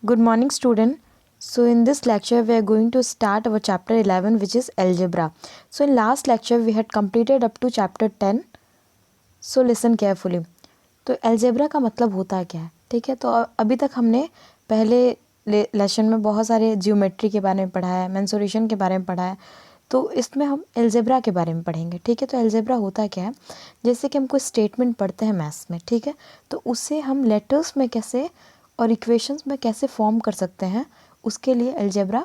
Good morning, student. So in this lecture we are going to start our chapter 11, which is algebra. So in last lecture we had completed up to chapter 10. So listen carefully. तो algebra का मतलब होता है क्या है, ठीक है। तो अभी तक हमने पहले लेसन में बहुत सारे ज्योमेट्री के बारे में पढ़ा है, मेंसुरेशन के बारे में पढ़ा है। तो इसमें हम अलजेब्रा के बारे में पढ़ेंगे, ठीक है। तो अलजेब्रा होता क्या है, जैसे कि हम कोई स्टेटमेंट पढ़ते हैं मैथ्स में, ठीक है, तो उसे हम लेटर्स में कैसे और इक्वेशंस में कैसे फॉर्म कर सकते हैं, उसके लिए अलजेब्रा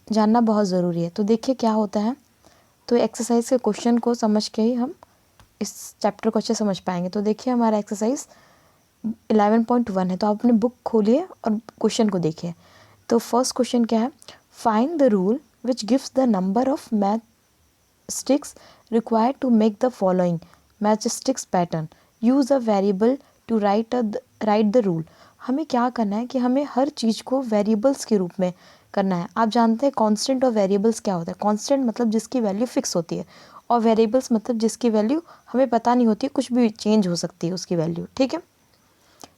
जानना बहुत ज़रूरी है। तो देखिए क्या होता है, तो एक्सरसाइज के क्वेश्चन को समझ के ही हम इस चैप्टर को अच्छे समझ पाएंगे। तो देखिए हमारा एक्सरसाइज 11.1 है, तो आप अपनी बुक खोलिए और क्वेश्चन को देखिए। तो फर्स्ट क्वेश्चन क्या है, find the rule which gives the number of math sticks required to make the following matchsticks pattern. Use a variable to write the rule. हमें क्या करना है कि हमें हर चीज़ को वेरिएबल्स के रूप में करना है। आप जानते हैं कांस्टेंट और वेरिएबल्स क्या होता है। कांस्टेंट मतलब जिसकी वैल्यू फिक्स होती है, और वेरिएबल्स मतलब जिसकी वैल्यू हमें पता नहीं होती, कुछ भी चेंज हो सकती है उसकी वैल्यू, ठीक है।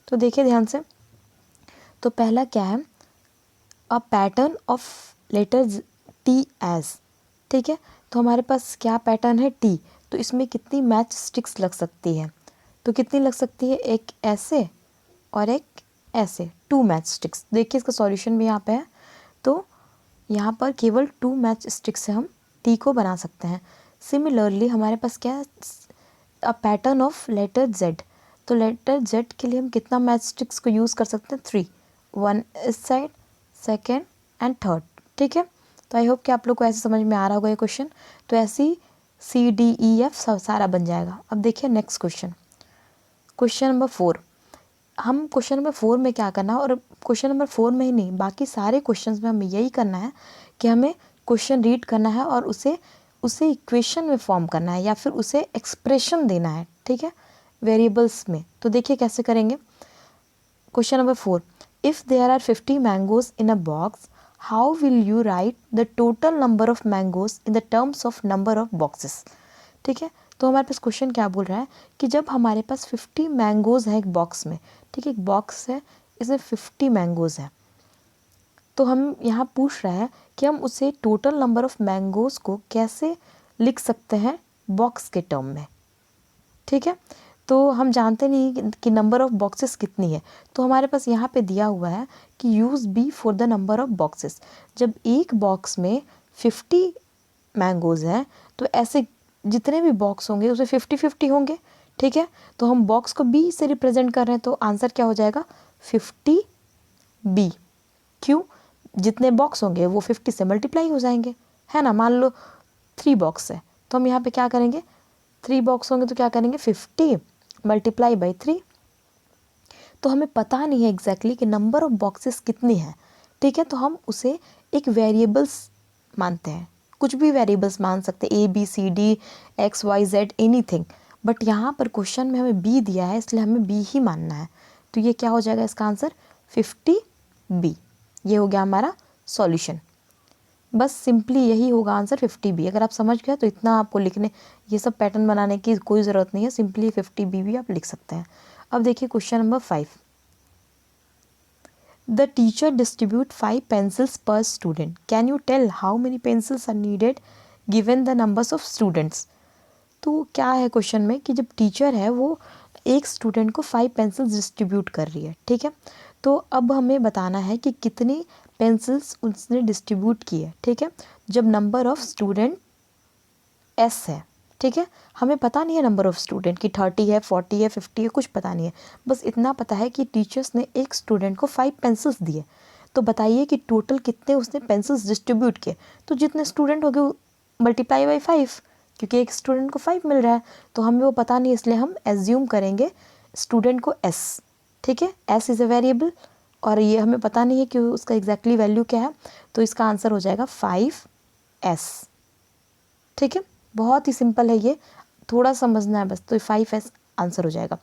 तो देखिए ध्यान से, तो पहला क्या है, a pattern of letters T H, ठीक है। तो हमारे पास क्या पैटर्न है, टी। तो इसमें कितनी मैच स्टिक्स लग सकती है, तो कितनी लग सकती है, एक ऐसे और एक ऐसे, 2 मैच स्टिक्स। देखिए इसका सॉल्यूशन भी यहाँ पे है। तो यहाँ पर केवल 2 मैच स्टिक्स से हम टी को बना सकते हैं। सिमिलरली हमारे पास क्या है, a pattern of letter Z. तो लेटर जेड के लिए हम कितना मैच स्टिक्स को यूज़ कर सकते हैं, 3, 1 इस साइड, सेकेंड एंड थर्ड, ठीक है। तो आई होप कि आप लोग को ऐसे समझ में आ रहा होगा ये क्वेश्चन। तो ऐसी सी डी ई एफ सारा बन जाएगा। अब देखिए नेक्स्ट क्वेश्चन, क्वेश्चन नंबर 4। हम क्वेश्चन नंबर 4 में क्या करना है, और क्वेश्चन नंबर 4 में ही नहीं, बाकी सारे क्वेश्चंस में हमें यही करना है कि हमें क्वेश्चन रीड करना है और उसे इक्वेशन में फॉर्म करना है या फिर उसे एक्सप्रेशन देना है, ठीक है, वेरिएबल्स में। तो देखिए कैसे करेंगे। Question number 4, if there are 50 mangoes in a box, how will you write the total number of mangoes in the terms of number of boxes, ठीक है। तो हमारे पास क्वेश्चन क्या बोल रहा है कि जब हमारे पास 50 मैंगोज है एक बॉक्स में, ठीक है, एक बॉक्स है, इसमें 50 मैंगोज है, तो हम यहाँ पूछ रहा है कि हम उसे टोटल नंबर ऑफ मैंगोज को कैसे लिख सकते हैं बॉक्स के टर्म में, ठीक है। तो हम जानते नहीं कि नंबर ऑफ बॉक्सेस कितनी है। तो हमारे पास यहाँ पे दिया हुआ है कि use b for the number of boxes. जब एक बॉक्स में 50 मैंगोज़ हैं, तो ऐसे जितने भी बॉक्स होंगे उसमें 50-50 होंगे, ठीक है। तो हम बॉक्स को बी से रिप्रेजेंट कर रहे हैं, तो आंसर क्या हो जाएगा, 50 बी। क्यों, जितने बॉक्स होंगे वो 50 से मल्टीप्लाई हो जाएंगे, है ना। मान लो 3 बॉक्स है, तो हम यहाँ पे क्या करेंगे, 3 बॉक्स होंगे तो क्या करेंगे, 50 मल्टीप्लाई बाई 3। तो हमें पता नहीं है एग्जैक्टली कि नंबर ऑफ बॉक्सेस कितनी है, ठीक है। तो हम उसे एक वेरिएबल्स मानते हैं, कुछ भी वेरिएबल्स मान सकते हैं, ABCD XYZ एनीथिंग। बट यहाँ पर क्वेश्चन में हमें बी दिया है, इसलिए हमें बी ही मानना है। तो ये क्या हो जाएगा, इसका आंसर 50B। ये हो गया हमारा सॉल्यूशन। बस सिंपली यही होगा आंसर, 50B। अगर आप समझ गए तो इतना आपको लिखने, ये सब पैटर्न बनाने की कोई ज़रूरत नहीं है, सिंपली 50B भी आप लिख सकते हैं। अब देखिए question number 5। The teacher distribute 5 pencils per student, can you tell how many pencils are needed given the numbers of students. तो क्या है क्वेश्चन में कि जब टीचर है वो एक स्टूडेंट को 5 पेंसिल्स डिस्ट्रीब्यूट कर रही है, ठीक है। तो अब हमें बताना है कि कितनी पेंसिल्स उसने डिस्ट्रीब्यूट की है, ठीक है, जब नंबर ऑफ स्टूडेंट S है, ठीक है। हमें पता नहीं है नंबर ऑफ स्टूडेंट की 30 है, 40 है, 50 है, कुछ पता नहीं है। बस इतना पता है कि टीचर्स ने एक स्टूडेंट को 5 पेंसिल्स दिए। तो बताइए कि टोटल कितने उसने पेंसिल्स डिस्ट्रीब्यूट किए। तो जितने स्टूडेंट हो गए मल्टीप्लाई बाई 5, क्योंकि एक स्टूडेंट को 5 मिल रहा है, तो हमें वो पता नहीं, इसलिए हम एज्यूम करेंगे स्टूडेंट को S, ठीक है। S इज़ अ वेरिएबल और ये हमें पता नहीं है कि उसका एग्जैक्टली वैल्यू क्या है, तो इसका आंसर हो जाएगा 5S, ठीक है। बहुत ही सिंपल है ये, थोड़ा समझना है बस। तो 5S आंसर हो जाएगा।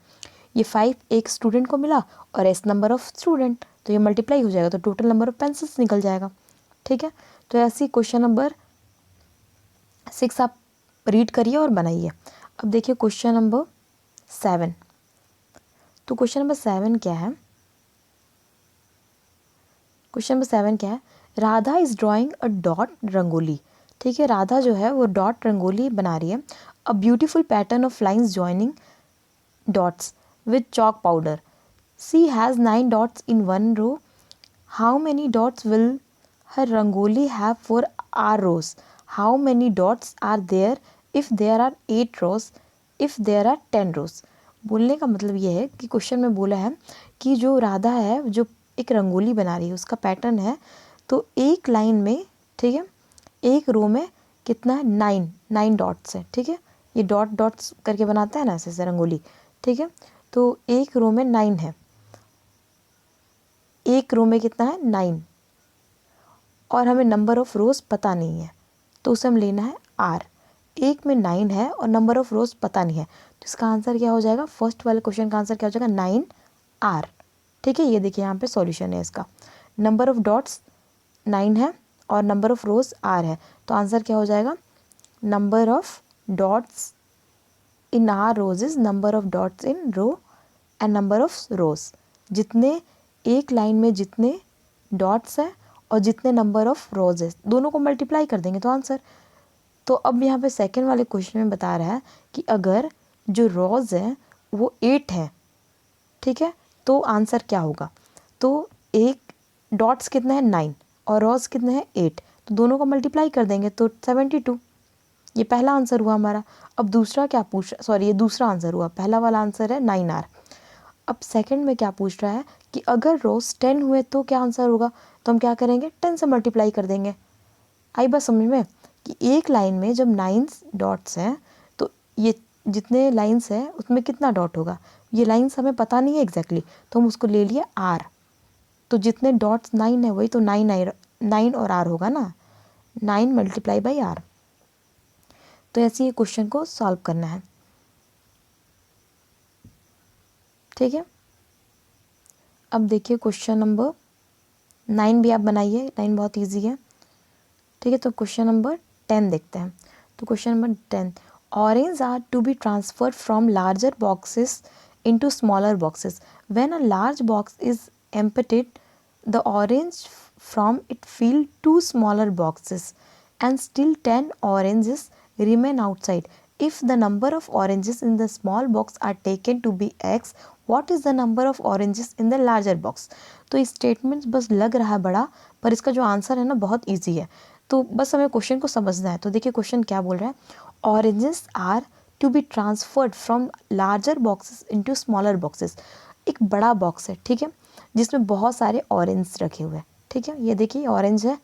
ये 5 एक स्टूडेंट को मिला और S नंबर ऑफ स्टूडेंट, तो ये मल्टीप्लाई हो जाएगा, तो टोटल नंबर ऑफ पेंसिल्स निकल जाएगा, ठीक है। तो ऐसे क्वेश्चन नंबर 6 आप रीड करिए और बनाइए। अब देखिए क्वेश्चन नंबर 7। तो क्वेश्चन नंबर 7 क्या है, क्वेश्चन नंबर 7 क्या है, Radha is drawing a dot rangoli, ठीक है, राधा जो है वो डॉट रंगोली बना रही है, a beautiful pattern of lines joining dots with chalk powder, she has 9 dots in one row, how many dots will her rangoli have for r rows, how many dots are there if there are 8 rows, if there are 10 rows. बोलने का मतलब ये है कि question में बोला है कि जो राधा है जो एक रंगोली बना रही है उसका पैटर्न है, तो एक लाइन में, ठीक है, एक रो में कितना है, 9 डॉट्स है, ठीक है, ये डॉट डॉट्स करके बनाता है ना ऐसे रंगोली, ठीक है, तो एक रो में 9 है, एक रो में कितना है 9, और हमें नंबर ऑफ रोज पता नहीं है, तो उसे हम लेना है आर, एक में 9 है और नंबर ऑफ रोज पता नहीं है, तो इसका आंसर क्या हो जाएगा, फर्स्ट वाले क्वेश्चन का आंसर क्या हो जाएगा, 9 आर, ठीक है। ये देखिए यहाँ पे सॉल्यूशन है इसका, नंबर ऑफ डॉट्स 9 है और नंबर ऑफ रोज आर है, तो आंसर क्या हो जाएगा, number of dots in r rows is number of dots in row and number of rows, जितने एक लाइन में जितने डॉट्स हैं और जितने नंबर ऑफ रोज है दोनों को मल्टीप्लाई कर देंगे तो आंसर। तो अब यहाँ पे सेकंड वाले क्वेश्चन में बता रहा है कि अगर जो रोज है वो 8 है, ठीक है, तो आंसर क्या होगा, तो एक डॉट्स कितना है 9 और रोज कितने हैं 8, तो दोनों को मल्टीप्लाई कर देंगे तो 72, ये पहला आंसर हुआ हमारा। अब दूसरा क्या पूछ, सॉरी ये दूसरा आंसर हुआ, पहला वाला आंसर है 9 आर। अब सेकंड में क्या पूछ रहा है कि अगर रोज 10 हुए तो क्या आंसर होगा, तो हम क्या करेंगे 10 से मल्टीप्लाई कर देंगे। आई बात समझ में कि एक लाइन में जब 9 डॉट्स हैं तो ये जितने लाइन्स हैं उसमें कितना डॉट होगा, ये लाइन्स हमें पता नहीं है एग्जैक्टली, तो हम उसको ले लिए आर, तो जितने डॉट्स 9 है वही तो 9 और आर होगा ना, 9 मल्टीप्लाई बाई आर। तो ऐसे ही क्वेश्चन को सॉल्व करना है, ठीक है। अब देखिए क्वेश्चन नंबर 9 भी आप बनाइए, 9 बहुत इजी है, ठीक है। तो क्वेश्चन नंबर 10 देखते हैं। तो question number 10, orange are to be transferred from larger boxes into smaller boxes, when a large box is emptied the orange from it fill 2 smaller boxes and still 10 oranges remain outside. If the number of oranges in the small box are taken to be x, what is the number of oranges in the larger box? तो इस statement बस लग रहा है बड़ा, पर इसका जो आंसर है ना बहुत इजी है, तो बस हमें क्वेश्चन को समझना है। तो देखिए क्वेश्चन क्या बोल रहा है, oranges are to be transferred from larger boxes into smaller boxes, एक बड़ा बॉक्स है, ठीक है, जिसमें बहुत सारे ऑरेंज रखे हुए हैं, ठीक है, ये देखिए ऑरेंज है,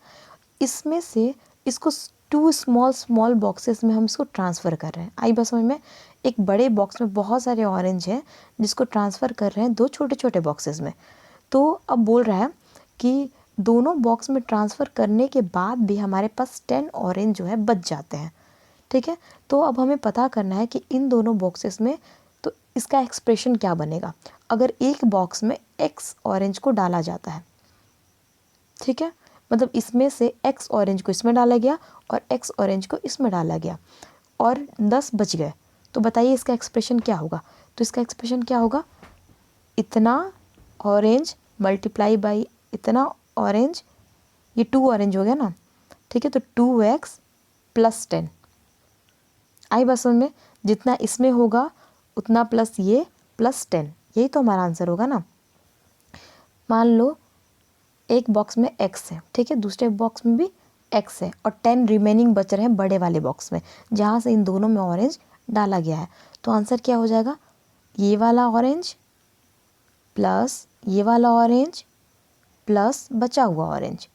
इसमें से इसको 2 स्मॉल बॉक्सेस में हम इसको ट्रांसफ़र कर रहे हैं। आई बस समझ में, एक बड़े बॉक्स में बहुत सारे ऑरेंज हैं जिसको ट्रांसफ़र कर रहे हैं 2 छोटे छोटे बॉक्सेस में। तो अब बोल रहा है कि दोनों बॉक्स में ट्रांसफ़र करने के बाद भी हमारे पास 10 ऑरेंज जो है बच जाते हैं, ठीक है। तो अब हमें पता करना है कि इन दोनों बॉक्सेस में तो इसका एक्सप्रेशन क्या बनेगा अगर एक बॉक्स में x ऑरेंज को डाला जाता है, ठीक है, मतलब इसमें से x ऑरेंज को इसमें डाला गया और x ऑरेंज को इसमें डाला गया और 10 बच गए, तो बताइए इसका एक्सप्रेशन क्या होगा। तो इसका एक्सप्रेशन क्या होगा, इतना ऑरेंज मल्टीप्लाई बाई इतना ऑरेंज, ये 2 ऑरेंज हो गया ना, ठीक है, तो 2x प्लस 10, आई बस में जितना इसमें होगा उतना प्लस ये प्लस 10, यही तो हमारा आंसर होगा ना। मान लो एक बॉक्स में x है, ठीक है, दूसरे बॉक्स में भी x है और 10 रिमेनिंग बच रहे हैं बड़े वाले बॉक्स में जहाँ से इन दोनों में ऑरेंज डाला गया है, तो आंसर क्या हो जाएगा, ये वाला ऑरेंज प्लस ये वाला ऑरेंज प्लस बचा हुआ ऑरेंज,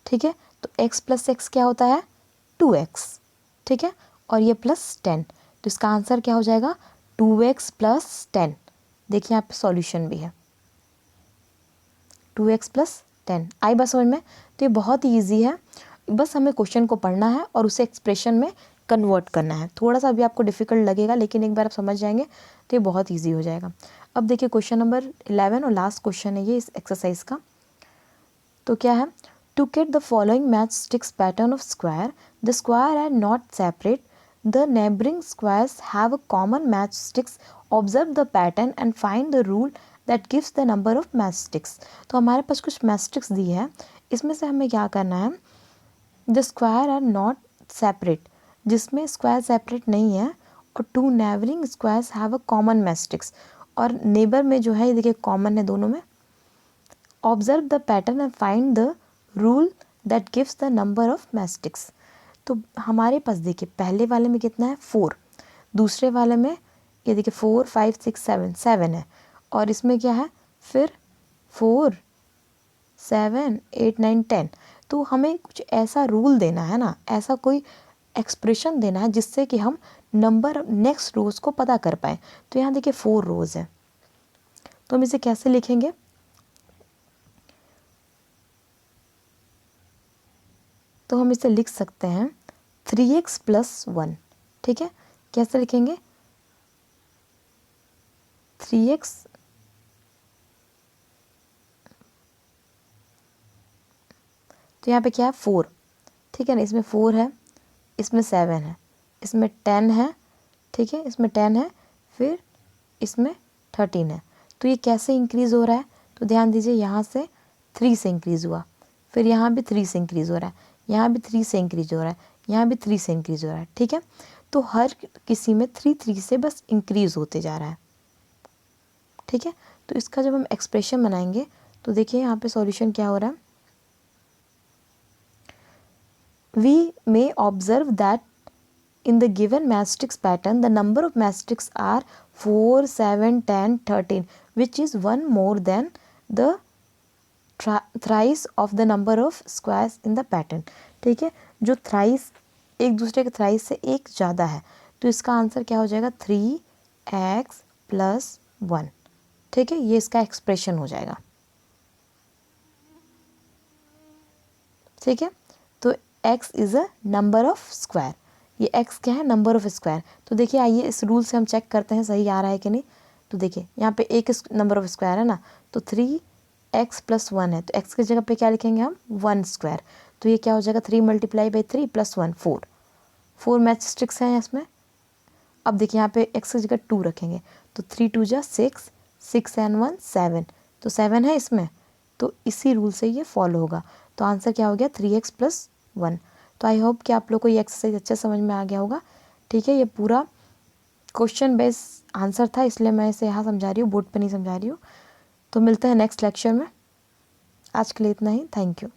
ठीक है, तो x प्लस एक्स क्या होता है 2x, ठीक है, और ये प्लस 10, तो इसका आंसर क्या हो जाएगा 2x प्लस 10। देखिए यहाँ पे सॉल्यूशन भी है 2x प्लस 10, आई बस समझ में। तो ये बहुत ही ईजी है, बस हमें क्वेश्चन को पढ़ना है और उसे एक्सप्रेशन में कन्वर्ट करना है। थोड़ा सा अभी आपको डिफिकल्ट लगेगा लेकिन एक बार आप समझ जाएंगे तो ये बहुत ईजी हो जाएगा। अब देखिए क्वेश्चन नंबर 11 और लास्ट क्वेश्चन है ये इस एक्सरसाइज का। तो क्या है, to get the following match sticks pattern of square, the square are not separate, the neighbouring squares have a common match sticks, observe the pattern and find the rule that gives the number of match sticks. तो हमारे पास कुछ match sticks दी है, इसमें से हमें क्या करना है, the square are not separate, जिसमें स्क्वायर सेपरेट नहीं है, और two neighbouring squares have a common matchsticks, और नेबर में जो है ये देखिए कॉमन है दोनों में। Observe the pattern and find the rule that gives the number of matchsticks. तो हमारे पास देखिए पहले वाले में कितना है 4, दूसरे वाले में ये देखिए 4 5 6 7 7 है, और इसमें क्या है फिर 4 7 8 9 10। तो हमें कुछ ऐसा रूल देना है ना, ऐसा कोई एक्सप्रेशन देना है जिससे कि हम नंबर नेक्स्ट रोज को पता कर पाए। तो यहाँ देखिए 4 रोज है, तो हम इसे कैसे लिखेंगे, तो हम इसे लिख सकते हैं 3x + 1। ठीक है, कैसे लिखेंगे 3x, तो यहाँ पे क्या है 4, ठीक है ना, इसमें 4 है, इसमें 7 है, इसमें 10 है, ठीक है, इसमें 10 है, फिर इसमें 13 है। तो ये कैसे इंक्रीज़ हो रहा है, तो ध्यान दीजिए यहाँ से 3 से इंक्रीज़ हुआ, फिर यहाँ भी 3 से इंक्रीज़ हो रहा है, यहाँ भी 3 से इंक्रीज़ हो रहा है, यहाँ भी 3 से इंक्रीज़ हो रहा है। ठीक है, तो हर किसी में 3 से बस इंक्रीज़ होते जा रहा है। ठीक है, तो इसका जब हम एक्सप्रेशन बनाएंगे तो देखिए यहाँ पे सॉल्यूशन क्या हो रहा है, we may observe that in the given matrix pattern the number of matrices are 4 7 10 13, which is one more than the thrice of the number of squares in the pattern। ठीक है, जो थ्राइस एक दूसरे के थ्राइस से एक ज़्यादा है, तो इसका आंसर क्या हो जाएगा 3x + 1। ठीक है, ये इसका एक्सप्रेशन हो जाएगा। ठीक है, तो x is a number of square, ये x क्या है नंबर ऑफ स्क्वायर। तो देखिए आइए इस रूल से हम चेक करते हैं सही आ रहा है कि नहीं। तो देखिए यहाँ पे एक नंबर ऑफ स्क्वायर है ना, तो 3x + 1 है, तो x की जगह पे क्या लिखेंगे हम 1 स्क्वायर। तो ये क्या हो जाएगा 3 × 3 + 1 4, 4 मैट्रिक्स हैं इसमें। अब देखिए यहाँ पे x की जगह 2 रखेंगे, तो 3 × 2 = 6, 6 & 1 7, तो 7 है इसमें, तो इसी रूल से ये फॉलो होगा। तो आंसर क्या हो गया 3x + 1। तो आई होप कि आप लोग को ये एक्सरसाइज अच्छे समझ में आ गया होगा। ठीक है, ये पूरा क्वेश्चन बेस आंसर था, इसलिए मैं इसे यहाँ समझा रही हूँ, बोर्ड पे नहीं समझा रही हूँ। तो मिलते हैं नेक्स्ट लेक्चर में, आज के लिए इतना ही, थैंक यू।